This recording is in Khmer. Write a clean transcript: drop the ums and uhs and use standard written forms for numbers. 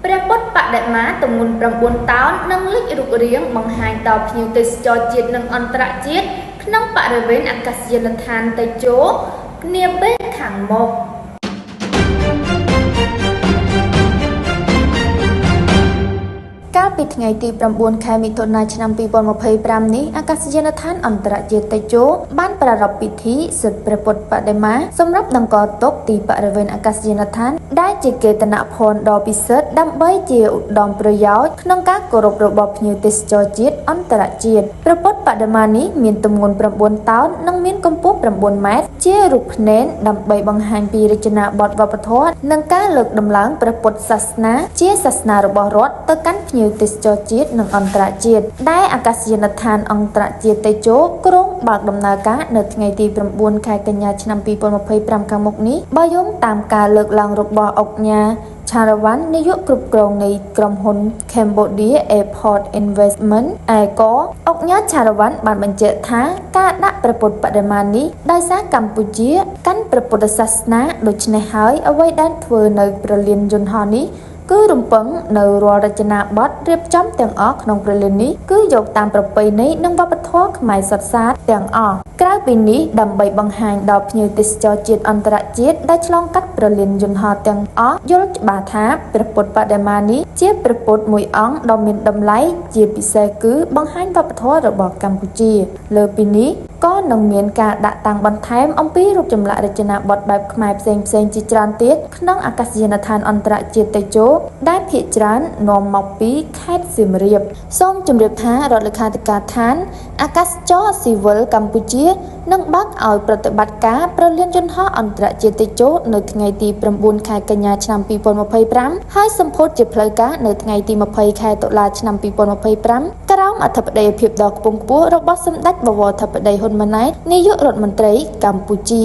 ព្រះពុទ្ធបដិមាទម្ងន់9តោននិងលេចរូបរាងបង្ហាញដល់ភ្ញៀវទេសចរជាតិនិងអន្តរជាតិក្នុងបរិវេណអាកាសយានដ្ឋានតេជោនាពេលខាងមុខកាលពីថ្ងៃទី9ខែមិថុនាឆ្នាំ2025នេះអាកាសយានដ្ឋានអន្តរជាតិតេជោបានប្រារព្ធពិធីសិទ្ធិព្រះពុទ្ធបដិមាសម្រាប់តម្កល់ទុកទីបរិវេណអាកាសយានដ្ឋានដែលជាកេតនភណ្ឌដ៏ពិសិដ្ឋដើម្បីជាឧត្តមប្រយោជន៍ក្នុងការគោរពរបស់ភ្ញៀវទេសចរជាតិអន្តរជាតិព្រះពុទ្ធបដិមានេះមានទម្ងន់9តោននិងមានកម្ពស់9ម៉ែត្រជារូបភ្នែនដើម្បីបង្ហាញពីរចនាបថវប្បធម៌និងការលើកដំឡើងព្រះពុទ្ធសាសនាជាសាសនារបស់រដ្ឋទៅកាន់ភ្ញៀវទេសចរជាតិនិងអន្តរជាតិដែលអាកាសយានដ្ឋានអន្តរជាតិតេជោក្រុងបើកដំណើរការនៅថ្ងៃទី9ខែកញ្ញាឆ្នាំ2025ខាងមុខនេះបើយោងតាមការលើកឡើងរបស់អង្គការឆារវ៉ាន់នាយកគ្រប់គ្រងនៃក្រុមហ៊ុន Cambodia Airport Investment អង្គការឆារវ៉ាន់បានបញ្ជាក់ថាការដាក់ព្រះពុទ្ធបដិមានេះដោយសារកម្ពុជាកាន់ព្រះពុទ្ធសាសនាដូច្នេះហើយអ្វីដែលធ្វើនៅព្រលានយន្តហោះនេះគឺរំពឹងនៅរាល់រចនាបថរៀបចំទាំងអស់ក្នុងព្រលាននេះគឺយកតាមប្រពៃណីនិងវប្បធម៌ខ្មែរសុទ្ធសាធទាំងអស់ក្រៅពីនេះដើម្បីបង្ហាញដល់ភ្ញៀវទេសចរជាតិអន្តរជាតិដែលឆ្លងកាត់ព្រលានយន្តហោះទាំងអស់យល់ច្បាស់ថាព្រះពុទ្ធបដិមានេះជាព្រះពុទ្ធមួយអង្គដ៏មានតម្លៃជាពិសេសគឺបង្ហាញវប្បធម៌របស់កម្ពុជាលើពីនេះក៏នឹងមានការដាក់តាំងបន្ថែមអំពីរូបចម្លាក់រចនាបថបែបខ្មែរផ្សេងៗជាច្រើនទៀតក្នុងអាកាសយានដ្ឋានអន្តរជាតិតេជោដែលភាគច្រើននាំមកពីខេត្តសៀមរាបសូមជម្រាបថារដ្ឋលេខាធិកាដ្ឋានអាកាសចរស៊ីវិលកម្ពុជានឹងបើកឲ្យប្រតិបត្តិការព្រលានយន្តហោះអន្តរជាតិតេជោនៅថ្ងៃទី9ខែកញ្ញាឆ្នាំ2025ហើយសម្ពោធជាផ្លូវការនៅថ្ងៃទី20ខែតុលាឆ្នាំ2025ក្រោមអធិបតីភាពដ៏ខ្ពង់ខ្ពស់របស់សម្ដេចបវរធិបតីហ៊ុនម៉ាណែតនាយករដ្ឋមន្ត្រីកម្ពុជា